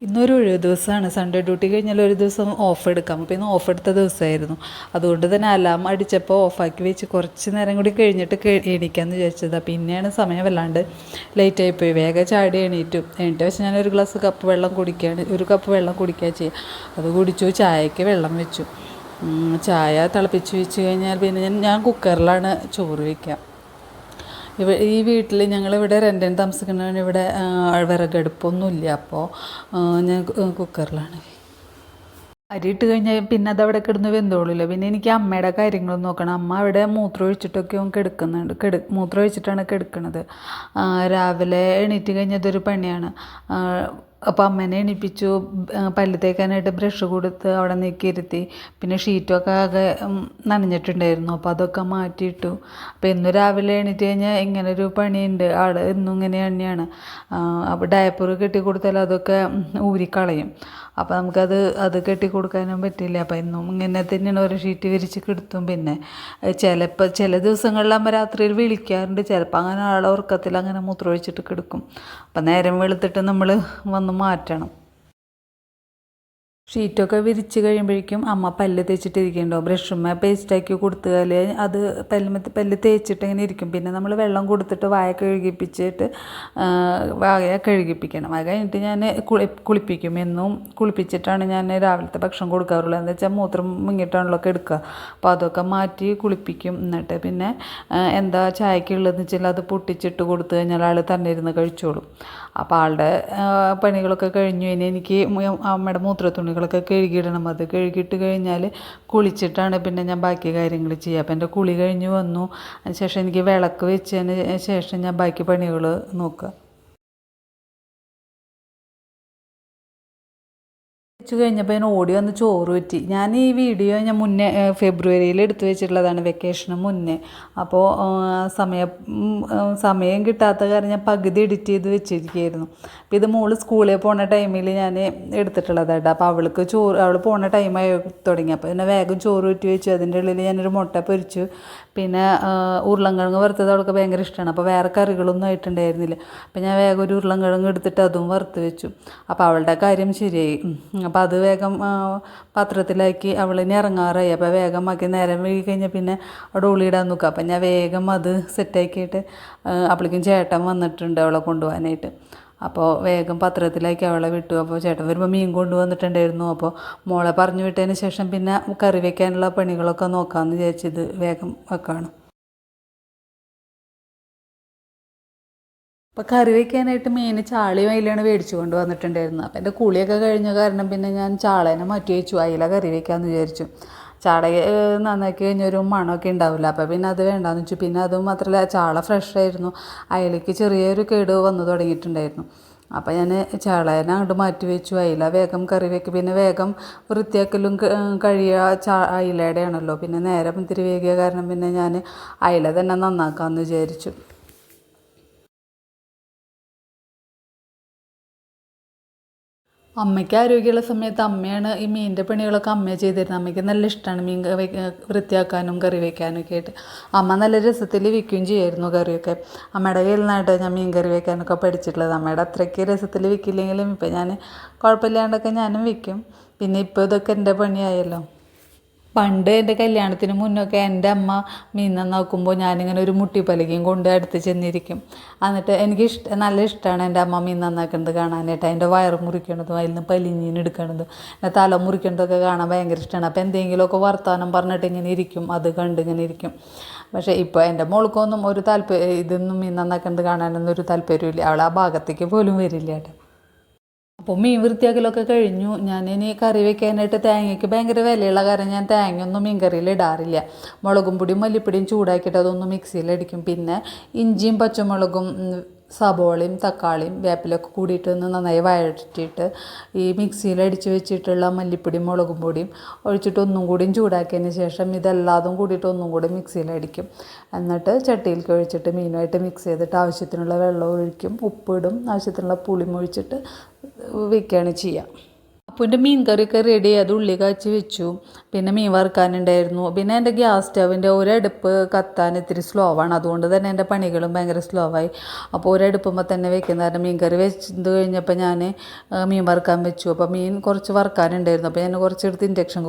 ഇന്നൊരു ഒഴിവ് ദിവസമാണ്. സൺഡേ ഡ്യൂട്ടി കഴിഞ്ഞാൽ ഒരു ദിവസം ഓഫ് എടുക്കാം. അപ്പോൾ ഇന്ന് ഓഫ് എടുത്ത ദിവസമായിരുന്നു. അതുകൊണ്ട് തന്നെ അലാം അടിച്ചപ്പോൾ ഓഫാക്കി വെച്ച് കുറച്ച് നേരം കൂടി കഴിഞ്ഞിട്ട് എണീക്കാമെന്ന് വിചാരിച്ചതാണ്. പിന്നെയാണ് സമയം വല്ലാണ്ട് ലേറ്റായിപ്പോയി. വേഗം ചാടി എണീറ്റ് വെച്ച് ഞാനൊരു കപ്പ് വെള്ളം കുടിക്കുകയാണ്. ഒരു കപ്പ് വെള്ളം കുടിക്കുക ചെയ്യുക. അത് കുടിച്ചു. ചായക്ക് വെള്ളം വെച്ചു. ചായ തിളപ്പിച്ച് വെച്ച് കഴിഞ്ഞാൽ പിന്നെ ഞാൻ കുക്കറിലാണ് ചോറ് വയ്ക്കുക. ഈ വീട്ടിൽ ഞങ്ങളിവിടെ റെൻറ്റിന് താമസിക്കുന്നതിന് ഇവിടെ വിറകടുപ്പൊന്നുമില്ല. അപ്പോൾ ഞാൻ കുക്കറിലാണ്. അരി ഇട്ട് കഴിഞ്ഞാൽ പിന്നെ അതവിടെ കിടന്ന് വെന്തോളില്ല. പിന്നെ എനിക്ക് അമ്മയുടെ കാര്യങ്ങളും നോക്കണം. അമ്മ അവിടെ മൂത്രം ഒഴിച്ചിട്ടൊക്കെ കിടക്കുന്നുണ്ട്. മൂത്രം ഒഴിച്ചിട്ടാണ് കിടക്കുന്നത്. രാവിലെ എണീറ്റ് കഴിഞ്ഞാൽ ഇതൊരു പണിയാണ്. അപ്പോൾ അമ്മേനെ എണീപ്പിച്ചു. പല്ല് തേക്കാനായിട്ട് ബ്രഷ് കൊടുത്ത് അവിടെ നീക്കിയിരുത്തി. പിന്നെ ഷീറ്റൊക്കെ ആകെ നനഞ്ഞിട്ടുണ്ടായിരുന്നു. അപ്പോൾ അതൊക്കെ മാറ്റിയിട്ടു. അപ്പോൾ ഇന്ന് രാവിലെ എണീറ്റ് കഴിഞ്ഞാൽ ഇങ്ങനൊരു പണിയുണ്ട്. ആൾ എന്നും ഇങ്ങനെ തന്നെയാണ്. അപ്പോൾ ഡയപ്പർ കെട്ടി കൊടുത്താൽ അതൊക്കെ ഊരിക്കളയും. അപ്പോൾ അത് കെട്ടി കൊടുക്കാനും പറ്റില്ല. അപ്പോൾ എന്നും ഇങ്ങനെ തന്നെയാണ് ഒരു ഷീറ്റ് വിരിച്ച് കിടത്തും. പിന്നെ ചില ദിവസങ്ങളിൽ അമ്മ രാത്രിയിൽ വിളിക്കാറുണ്ട്. ചിലപ്പോൾ അങ്ങനെ ആളെ ഉറക്കത്തിൽ അങ്ങനെ മൂത്രമൊഴിച്ചിട്ട് കിടക്കും. അപ്പം നേരം വെളുത്തിട്ട് നമ്മൾ വന്ന് മാറ്റണം. ഷീറ്റൊക്കെ വിരിച്ച് കഴിയുമ്പോഴേക്കും അമ്മ പല്ല് തേച്ചിട്ടിരിക്കുന്നുണ്ടാവും. ബ്രഷുമ്മ പേസ്റ്റാക്കി കൊടുത്താൽ അത് പല്ല് തേച്ചിട്ട് ഇങ്ങനെ ഇരിക്കും. പിന്നെ നമ്മൾ വെള്ളം കൊടുത്തിട്ട് വായ കഴുകിപ്പിച്ചിട്ട് വായ കഴുകിപ്പിക്കണം. അത് കഴിഞ്ഞിട്ട് ഞാൻ കുളിപ്പിക്കും. എന്നും കുളിപ്പിച്ചിട്ടാണ് ഞാൻ രാവിലത്തെ ഭക്ഷണം കൊടുക്കാറുള്ളത്. എന്താ വെച്ചാൽ മൂത്രം മുങ്ങിയിട്ടാണല്ലോ എടുക്കുക. അപ്പോൾ അതൊക്കെ മാറ്റി കുളിപ്പിക്കും. എന്നിട്ട് പിന്നെ എന്താ ചായക്കുള്ളതെന്ന് വെച്ചാൽ അത് പൊട്ടിച്ചിട്ട് കൊടുത്തു കഴിഞ്ഞാൽ ആൾ തന്നെ ഇരുന്ന് കഴിച്ചോളും. അപ്പോൾ ആളുടെ പണികളൊക്കെ കഴിഞ്ഞു. ഇനി എനിക്ക് അമ്മയുടെ മൂത്രത്തുണികളൊക്കെ കഴുകിയിടണം. അത് കഴുകിയിട്ട് കഴിഞ്ഞാൽ കുളിച്ചിട്ടാണ് പിന്നെ ഞാൻ ബാക്കി കാര്യങ്ങൾ ചെയ്യുക. അപ്പോൾ എൻ്റെ കുളി കഴിഞ്ഞ് വന്നു. അതിന് ശേഷം എനിക്ക് വിളക്ക് വെച്ചതിന് ശേഷം ഞാൻ ബാക്കി പണികൾ നോക്കുക. വെച്ച് കഴിഞ്ഞപ്പോൾ ഞാൻ ഓടി വന്ന് ചോറ് പറ്റി. ഞാൻ ഈ വീഡിയോ ഞാൻ മുന്നേ ഫെബ്രുവരിയിൽ എടുത്തു വെച്ചിട്ടുള്ളതാണ്, വെക്കേഷന് മുന്നേ. അപ്പോൾ സമയം കിട്ടാത്ത കാരണം ഞാൻ പകുതി എഡിറ്റ് ചെയ്ത് വെച്ചിരിക്കുകയായിരുന്നു. അപ്പോൾ ഇത് മോള് സ്കൂളിൽ പോകുന്ന ടൈമിൽ ഞാൻ എടുത്തിട്ടുള്ളതായിട്ട്. അപ്പോൾ അവൾ പോകുന്ന ടൈമായി തുടങ്ങി. അപ്പോൾ പിന്നെ വേഗം ചോറ് പറ്റി വെച്ചു. അതിൻ്റെ ഉള്ളിൽ ഞാനൊരു മുട്ട പൊരിച്ചു. പിന്നെ ഉരുളൻകിഴങ്ങ് വറുത്തത് അവൾക്ക് ഭയങ്കര ഇഷ്ടമാണ്. അപ്പോൾ വേറെ കറികളൊന്നും ആയിട്ടുണ്ടായിരുന്നില്ല. അപ്പോൾ ഞാൻ വേഗം ഒരു ഉരുളൻകിഴങ്ങ് എടുത്തിട്ട് അതും വറുത്ത് വെച്ചു. അപ്പോൾ അവളുടെ കാര്യം ശരിയായി. അപ്പോൾ അത് വേഗം പാത്രത്തിലാക്കി അവളിനി ഇറങ്ങാറായി. അപ്പോൾ വേഗം ആക്കി. നേരം വൈകി കഴിഞ്ഞാൽ പിന്നെ അവിടെ ഉള്ളിയിടാൻ നോക്കുക. അപ്പം ഞാൻ വേഗം അത് സെറ്റാക്കിയിട്ട് അപ്പോഴേക്കും ചേട്ടൻ വന്നിട്ടുണ്ട് അവളെ കൊണ്ടുപോകാനായിട്ട്. അപ്പോൾ വേഗം പത്രത്തിലാക്കി അവളെ വിട്ടു. അപ്പോൾ ചേട്ടൻ വരുമ്പോൾ മീൻ കൊണ്ടുവന്നിട്ടുണ്ടായിരുന്നു. അപ്പോൾ മോളെ പറഞ്ഞു വിട്ടതിന് ശേഷം പിന്നെ കറി വയ്ക്കാനുള്ള പണികളൊക്കെ നോക്കാമെന്ന് വിചാരിച്ചത് വേഗം വെക്കാണ്. അപ്പോൾ കറി വയ്ക്കാനായിട്ട് മീൻ ചാളയും അയിലാണ് മേടിച്ചു കൊണ്ട് വന്നിട്ടുണ്ടായിരുന്നു. അപ്പോൾ എൻ്റെ കുളിയൊക്കെ കഴിഞ്ഞ കാരണം പിന്നെ ഞാൻ ചാളേനെ മാറ്റി വെച്ചു. അയില കറി വയ്ക്കാമെന്ന് വിചാരിച്ചു. ചാള നന്നാക്കി കഴിഞ്ഞൊരു മണമൊക്കെ ഉണ്ടാവില്ല. അപ്പോൾ പിന്നെ അത് വേണ്ടാന്ന് വെച്ചു. പിന്നെ അതും മാത്രമല്ല ചാള ഫ്രഷായിരുന്നു. അയിലയ്ക്ക് ചെറിയൊരു കേട് വന്നു തുടങ്ങിയിട്ടുണ്ടായിരുന്നു. അപ്പോൾ ഞാൻ ചാളേനെ അങ്ങോട്ട് മാറ്റി വെച്ചു. അയില വേഗം കറി വയ്ക്കും. പിന്നെ വേഗം വൃത്തിയാക്കലും കഴിയുക അയിലയുടെ ആണല്ലോ. പിന്നെ നേരം ഇത്തിരി വേഗിയ കാരണം പിന്നെ ഞാൻ അയില തന്നെ നന്നാക്കാമെന്ന് വിചാരിച്ചു. അമ്മയ്ക്ക് ആരോഗ്യമുള്ള സമയത്ത് അമ്മയാണ് ഈ മീനിൻ്റെ പണികളൊക്കെ അമ്മയാണ് ചെയ്തിരുന്നത്. അമ്മയ്ക്ക് നല്ല ഇഷ്ടമാണ് മീൻ വൃത്തിയാക്കാനും കറി വയ്ക്കാനും ഒക്കെ ആയിട്ട്. അമ്മ നല്ല രസത്തിൽ വയ്ക്കുകയും ചെയ്യുമായിരുന്നു കറിയൊക്കെ. അമ്മയുടെ കയ്യിൽ നിന്നായിട്ട് ഞാൻ മീൻ കറി വയ്ക്കാനൊക്കെ പഠിച്ചിട്ടുള്ളത്. അമ്മയുടെ അത്രയ്ക്ക് രസത്തിൽ വയ്ക്കില്ലെങ്കിലും ഇപ്പം ഞാൻ കുഴപ്പമില്ലാണ്ടൊക്കെ ഞാനും വയ്ക്കും. പിന്നെ ഇപ്പോൾ ഇതൊക്കെ എൻ്റെ പണിയായല്ലോ. പണ്ട് എൻ്റെ കല്യാണത്തിന് മുന്നൊക്കെ എൻ്റെ അമ്മ മീൻ നന്നാക്കുമ്പോൾ ഞാനിങ്ങനെ ഒരു മുട്ടിപ്പലകയും കൊണ്ട് അടുത്ത് ചെന്നിരിക്കും. എന്നിട്ട് നല്ല ഇഷ്ടമാണ് എൻ്റെ അമ്മ മീൻ നന്നാക്കുന്നത് കാണാനായിട്ട്. അതിൻ്റെ വയറ് മുറിക്കണതും അതിൽ നിന്ന് പലിഞ്ഞീന് എടുക്കണതും പിന്നെ തല മുറിക്കണതൊക്കെ കാണാൻ ഭയങ്കര ഇഷ്ടമാണ്. അപ്പോൾ എന്തെങ്കിലുമൊക്കെ വർത്തമാനം പറഞ്ഞിട്ട് ഇങ്ങനെ ഇരിക്കും, അത് കണ്ട് ഇങ്ങനെ ഇരിക്കും. പക്ഷേ ഇപ്പോൾ എൻ്റെ മോൾക്കൊന്നും ഒരു ഇതൊന്നും മീൻ നന്നാക്കുന്നത് കാണാനൊന്നും ഒരു താല്പര്യമില്ല. അവൾ ആ ഭാഗത്തേക്ക് പോലും വരില്ല കേട്ടോ. അപ്പോൾ മീൻ വൃത്തിയാക്കലൊക്കെ കഴിഞ്ഞു. ഞാനിനി കറി വയ്ക്കാനായിട്ട് തേങ്ങയ്ക്ക് ഭയങ്കര വിലയുള്ള കാരണം ഞാൻ തേങ്ങയൊന്നും മീൻ കറിയിൽ ഇടാറില്ല. മുളകും പൊടിയും മല്ലിപ്പൊടിയും ചൂടാക്കിയിട്ട് അതൊന്ന് മിക്സിയിലടിക്കും. പിന്നെ ഇഞ്ചിയും പച്ചമുളകും സബോളയും തക്കാളിയും വേപ്പിലൊക്കെ കൂടിയിട്ട് ഒന്ന് നന്നായി വഴറ്റിയിട്ട് ഈ മിക്സിയിൽ അടിച്ച് വെച്ചിട്ടുള്ള മല്ലിപ്പൊടിയും മുളകും പൊടിയും ഒഴിച്ചിട്ട് ഒന്നും കൂടിയും ചൂടാക്കിയതിന് ശേഷം ഇതെല്ലാതും കൂടിയിട്ട് ഒന്നും കൂടി മിക്സിയിലടിക്കും. എന്നിട്ട് ചട്ടിയിലേക്ക് ഒഴിച്ചിട്ട് മീനുമായിട്ട് മിക്സ് ചെയ്തിട്ട് ആവശ്യത്തിനുള്ള വെള്ളം ഒഴിക്കും, ഉപ്പിടും, ആവശ്യത്തിനുള്ള പുളിയും ഒഴിച്ചിട്ട് വയ്ക്കുകയാണ് ചെയ്യുക. അപ്പൂൻ്റെ മീൻ കറിയൊക്കെ റെഡി അത് ഉള്ളി കാച്ചി വെച്ചു. പിന്നെ മീൻ വറുക്കാനുണ്ടായിരുന്നു. പിന്നെ എൻ്റെ ഗ്യാസ് സ്റ്റവിൻ്റെ ഒരടുപ്പ് കത്താൻ ഇത്തിരി സ്ലോ ആണ്. അതുകൊണ്ട് തന്നെ എൻ്റെ പണികളും ഭയങ്കര സ്ലോ ആയി. അപ്പോൾ ഒരടുപ്പുമ്പോൾ തന്നെ വെക്കുന്ന കാരണം മീൻ കറി വെച്ചത് കഴിഞ്ഞപ്പോൾ ഞാൻ മീൻ വറുക്കാൻ വെച്ചു. അപ്പോൾ മീൻ കുറച്ച് വറുക്കാനുണ്ടായിരുന്നു. അപ്പോൾ ഞാൻ കുറച്ചെടുത്ത് ഇൻഡക്ഷൻ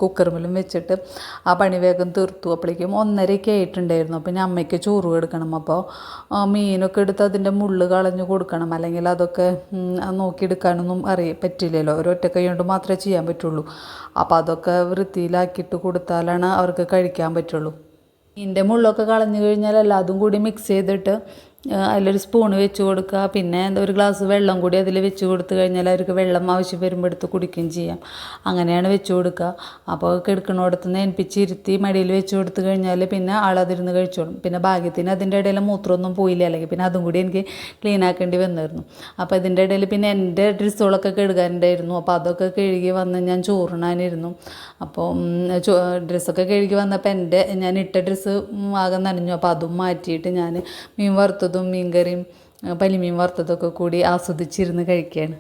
കുക്കറിലും വെച്ചിട്ട് ആ പണി വേഗം തീർത്തു. അപ്പോഴേക്കും 1:30 ആയിട്ടുണ്ടായിരുന്നു. അപ്പോൾ ഞാൻ അമ്മയ്ക്ക് ചോറ് കൊടുക്കണം. അപ്പോൾ മീനൊക്കെ എടുത്ത് അതിൻ്റെ മുള്ള് കളഞ്ഞു കൊടുക്കണം. അല്ലെങ്കിൽ അതൊക്കെ നോക്കിയെടുക്കാനൊന്നും പറ്റില്ലല്ലോ. ഒരൊറ്റ കൈ കൊണ്ട് മാത്രമേ ചെയ്യാൻ പറ്റുള്ളൂ. അപ്പോൾ അതൊക്കെ വൃത്തിയിലാക്കിയിട്ട് കൊടുത്താലാണ് അവർക്ക് കഴിക്കാൻ പറ്റുള്ളൂ. മീനിൻ്റെ മുള്ളൊക്കെ കളഞ്ഞു കഴിഞ്ഞാൽ എല്ലാതും കൂടി മിക്സ് ചെയ്തിട്ട് അതിലൊരു സ്പൂണ് വെച്ച് കൊടുക്കുക. പിന്നെ ഒരു ഗ്ലാസ് വെള്ളം കൂടി അതിൽ വെച്ച് കൊടുത്തു കഴിഞ്ഞാൽ അവർക്ക് വെള്ളം ആവശ്യം വരുമ്പോൾ എടുത്ത് കുടിക്കുകയും ചെയ്യാം. അങ്ങനെയാണ് വെച്ച് കൊടുക്കുക. അപ്പോൾ കിടക്കണോടത്ത് നിന്ന് ഏൽപ്പിച്ചിരുത്തി മടിയിൽ വെച്ച് കൊടുത്തു കഴിഞ്ഞാൽ പിന്നെ ആളതിരുന്ന് കഴിച്ചോളും. പിന്നെ ഭാഗ്യത്തിന് അതിൻ്റെ ഇടയിൽ മൂത്രമൊന്നും പോയില്ല, അല്ലെങ്കിൽ പിന്നെ അതും കൂടി എനിക്ക് ക്ലീൻ ആക്കേണ്ടി വന്നിരുന്നു. അപ്പോൾ ഇതിൻ്റെ ഇടയിൽ പിന്നെ എൻ്റെ ഡ്രസ്സുകളൊക്കെ കഴുകാനുണ്ടായിരുന്നു. അപ്പോൾ അതൊക്കെ കഴുകി വന്ന് ഞാൻ ചോറിനാനിരുന്നു. അപ്പോൾ ഡ്രസ്സൊക്കെ കഴുകി വന്നപ്പോൾ ഞാൻ ഇട്ട ഡ്രസ്സ് ആകെ നനഞ്ഞു. അപ്പോൾ അതും മാറ്റിയിട്ട് ഞാൻ മീൻ വറുത്തതും മീൻ കറിയും പനിമീൻ വറുത്തതൊക്കെ കൂടി ആസ്വദിച്ചിരുന്ന് കഴിക്കുകയാണ്.